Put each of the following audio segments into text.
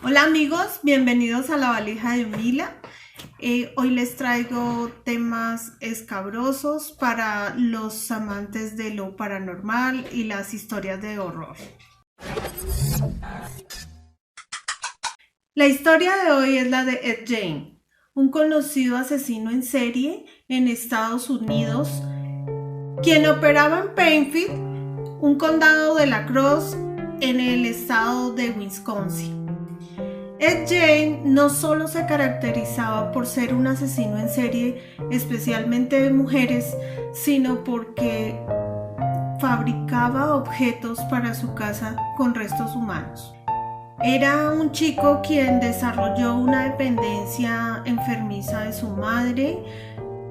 Hola amigos, bienvenidos a La Valija de Mila. Hoy les traigo temas escabrosos para los amantes de lo paranormal y las historias de horror. La historia de hoy es la de Ed Gein, un conocido asesino en serie en Estados Unidos, quien operaba en Plainfield, un condado de La Crosse, en el estado de Wisconsin. Ed Gein no solo se caracterizaba por ser un asesino en serie, especialmente de mujeres, sino porque fabricaba objetos para su casa con restos humanos. Era un chico quien desarrolló una dependencia enfermiza de su madre,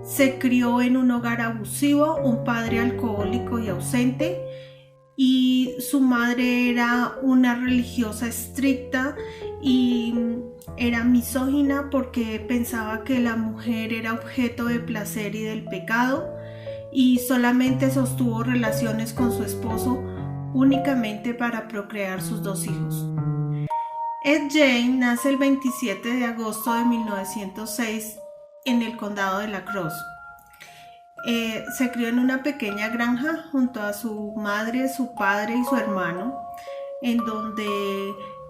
se crió en un hogar abusivo, un padre alcohólico y ausente, y su madre era una religiosa estricta y era misógina porque pensaba que la mujer era objeto de placer y del pecado, y solamente sostuvo relaciones con su esposo únicamente para procrear sus 2 hijos. Ed Gein nace el 27 de agosto de 1906 en el condado de La Crosse. Se crió en una pequeña granja junto a su madre, su padre y su hermano, en donde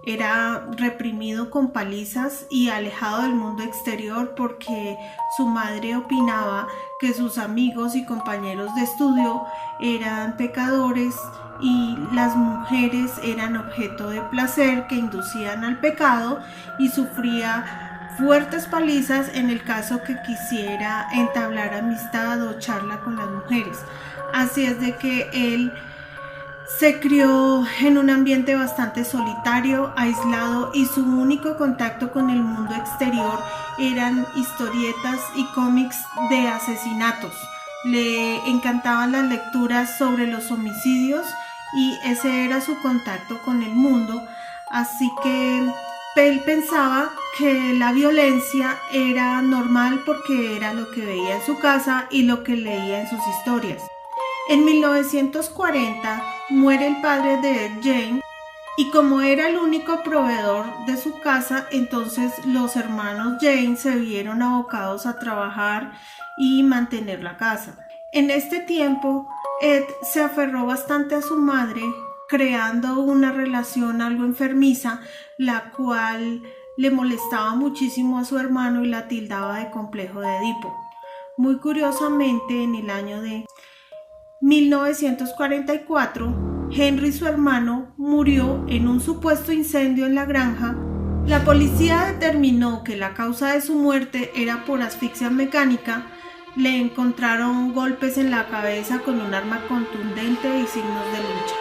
era reprimido con palizas y alejado del mundo exterior porque su madre opinaba que sus amigos y compañeros de estudio eran pecadores y las mujeres eran objeto de placer que inducían al pecado, y sufría fuertes palizas en el caso que quisiera entablar amistad o charla con las mujeres. Así es de que él se crió en un ambiente bastante solitario, aislado, y su único contacto con el mundo exterior eran historietas y cómics de asesinatos. Le encantaban las lecturas sobre los homicidios y ese era su contacto con el mundo, así que él pensaba que la violencia era normal porque era lo que veía en su casa y lo que leía en sus historias. En 1940 muere el padre de Ed Gein, y como era el único proveedor de su casa, entonces los hermanos Gein se vieron abocados a trabajar y mantener la casa. En este tiempo, Ed se aferró bastante a su madre, creando una relación algo enfermiza, la cual le molestaba muchísimo a su hermano y la tildaba de complejo de Edipo. Muy curiosamente, en el año de 1944, Henry, su hermano, murió en un supuesto incendio en la granja. La policía determinó que la causa de su muerte era por asfixia mecánica. Le encontraron golpes en la cabeza con un arma contundente y signos de lucha.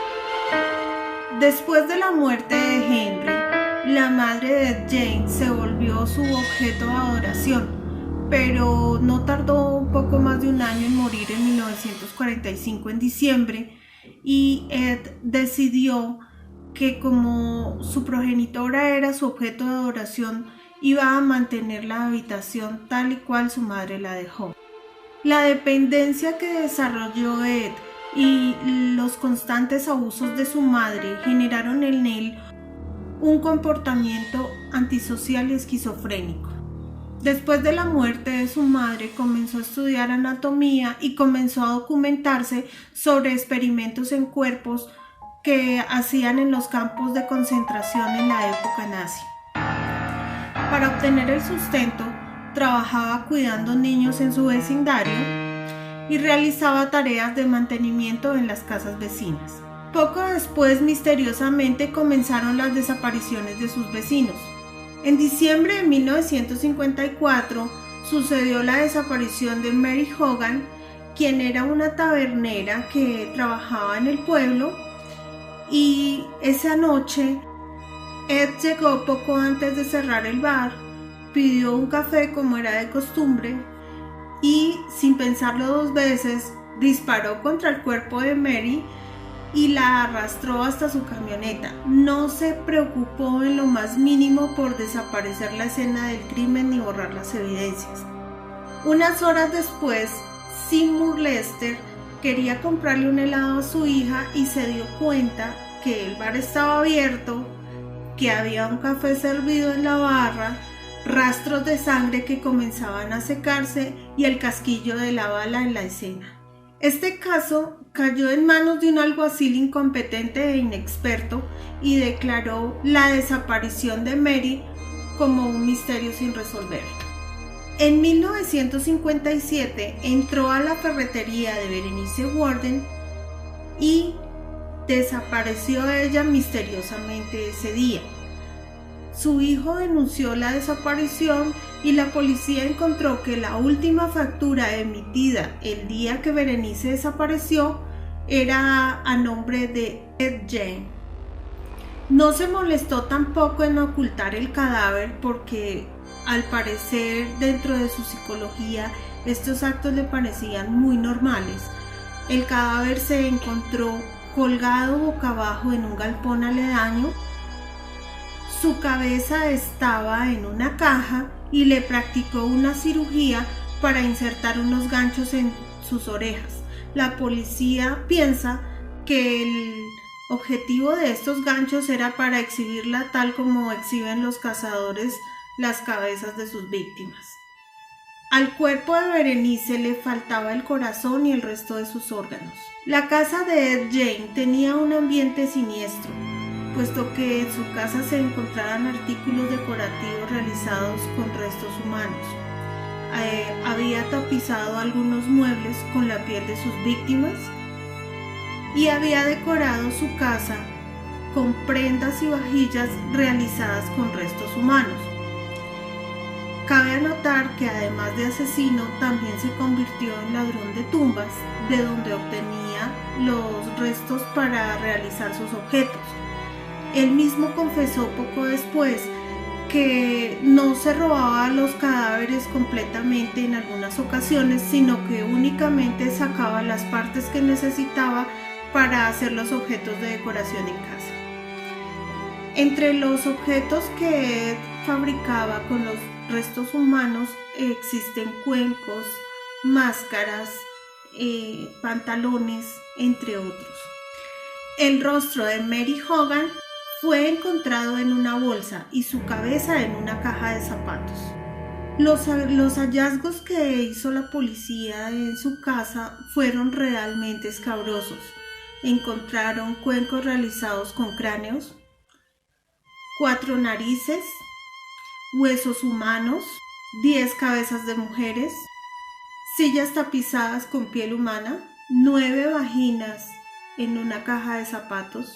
Después de la muerte de Henry, la madre de Ed Gein se volvió su objeto de adoración, pero no tardó un poco más de un año en morir en 1945 en diciembre, y Ed decidió que como su progenitora era su objeto de adoración, iba a mantener la habitación tal y cual su madre la dejó. La dependencia que desarrolló Ed y los constantes abusos de su madre generaron en él un comportamiento antisocial y esquizofrénico. Después de la muerte de su madre, comenzó a estudiar anatomía y comenzó a documentarse sobre experimentos en cuerpos que hacían en los campos de concentración en la época nazi. Para obtener el sustento, trabajaba cuidando niños en su vecindario y realizaba tareas de mantenimiento en las casas vecinas. Poco después, misteriosamente, comenzaron las desapariciones de sus vecinos. En diciembre de 1954 sucedió la desaparición de Mary Hogan, quien era una tabernera que trabajaba en el pueblo, y esa noche Ed llegó poco antes de cerrar el bar, pidió un café como era de costumbre y, sin pensarlo 2 veces, disparó contra el cuerpo de Mary y la arrastró hasta su camioneta. No se preocupó en lo más mínimo por desaparecer la escena del crimen ni borrar las evidencias. Unas horas después, Seymour Lester quería comprarle un helado a su hija y se dio cuenta que el bar estaba abierto que había un café servido en la barra, rastros de sangre que comenzaban a secarse y el casquillo de la bala en la escena. Este caso cayó en manos de un alguacil incompetente e inexperto y declaró la desaparición de Mary como un misterio sin resolver. En 1957 entró a la ferretería de Berenice Worden y desapareció ella misteriosamente ese día. Su hijo denunció la desaparición y la policía encontró que la última factura emitida el día que Berenice desapareció era a nombre de Ed Gein. No se molestó tampoco en ocultar el cadáver porque, al parecer, dentro de su psicología, estos actos le parecían muy normales. El cadáver se encontró colgado boca abajo en un galpón aledaño. Su cabeza estaba en una caja y le practicó una cirugía para insertar unos ganchos en sus orejas. La policía piensa que el objetivo de estos ganchos era para exhibirla tal como exhiben los cazadores las cabezas de sus víctimas. Al cuerpo de Berenice le faltaba el corazón y el resto de sus órganos. La casa de Ed Gein tenía un ambiente siniestro, puesto que en su casa se encontraban artículos decorativos realizados con restos humanos. Había tapizado algunos muebles con la piel de sus víctimas y había decorado su casa con prendas y vajillas realizadas con restos humanos. Cabe anotar que además de asesino también se convirtió en ladrón de tumbas, de donde obtenía los restos para realizar sus objetos. Él mismo confesó poco después que no se robaba los cadáveres completamente en algunas ocasiones, sino que únicamente sacaba las partes que necesitaba para hacer los objetos de decoración en casa. Entre los objetos que Ed fabricaba con los restos humanos existen cuencos, máscaras, pantalones, entre otros. El rostro de Mary Hogan fue encontrado en una bolsa y su cabeza en una caja de zapatos. Los hallazgos que hizo la policía en su casa fueron realmente escabrosos. Encontraron cuencos realizados con cráneos, 4 narices, huesos humanos, 10 cabezas de mujeres, sillas tapizadas con piel humana, 9 vaginas en una caja de zapatos,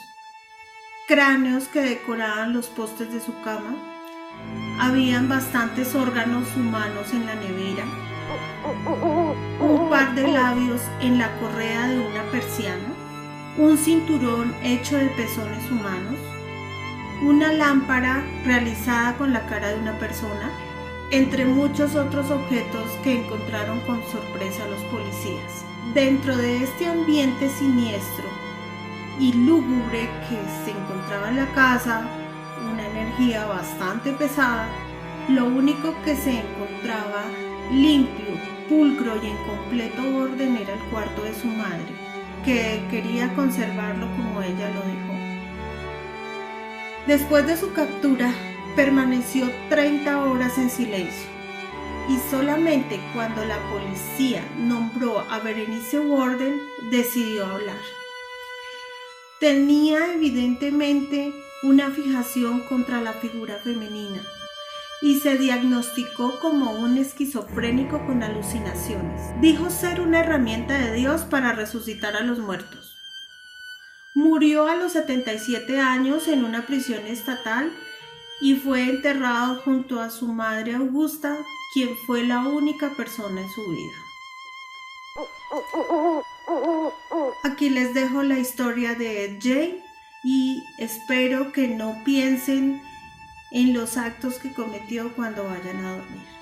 cráneos que decoraban los postes de su cama. Habían bastantes órganos humanos en la nevera, un par de labios en la correa de una persiana, un cinturón hecho de pezones humanos, una lámpara realizada con la cara de una persona, entre muchos otros objetos que encontraron con sorpresa los policías. Dentro de este ambiente siniestro y lúgubre que se encontraba en la casa, una energía bastante pesada, lo único que se encontraba limpio, pulcro y en completo orden era el cuarto de su madre, que quería conservarlo como ella lo dejó. Después de su captura, permaneció 30 horas en silencio y solamente cuando la policía nombró a Berenice Worden decidió hablar. Tenía evidentemente una fijación contra la figura femenina y se diagnosticó como un esquizofrénico con alucinaciones. Dijo ser una herramienta de Dios para resucitar a los muertos. Murió a los 77 años en una prisión estatal y fue enterrado junto a su madre Augusta, quien fue la única persona en su vida. Aquí les dejo la historia de Ed Gein y espero que no piensen en los actos que cometió cuando vayan a dormir.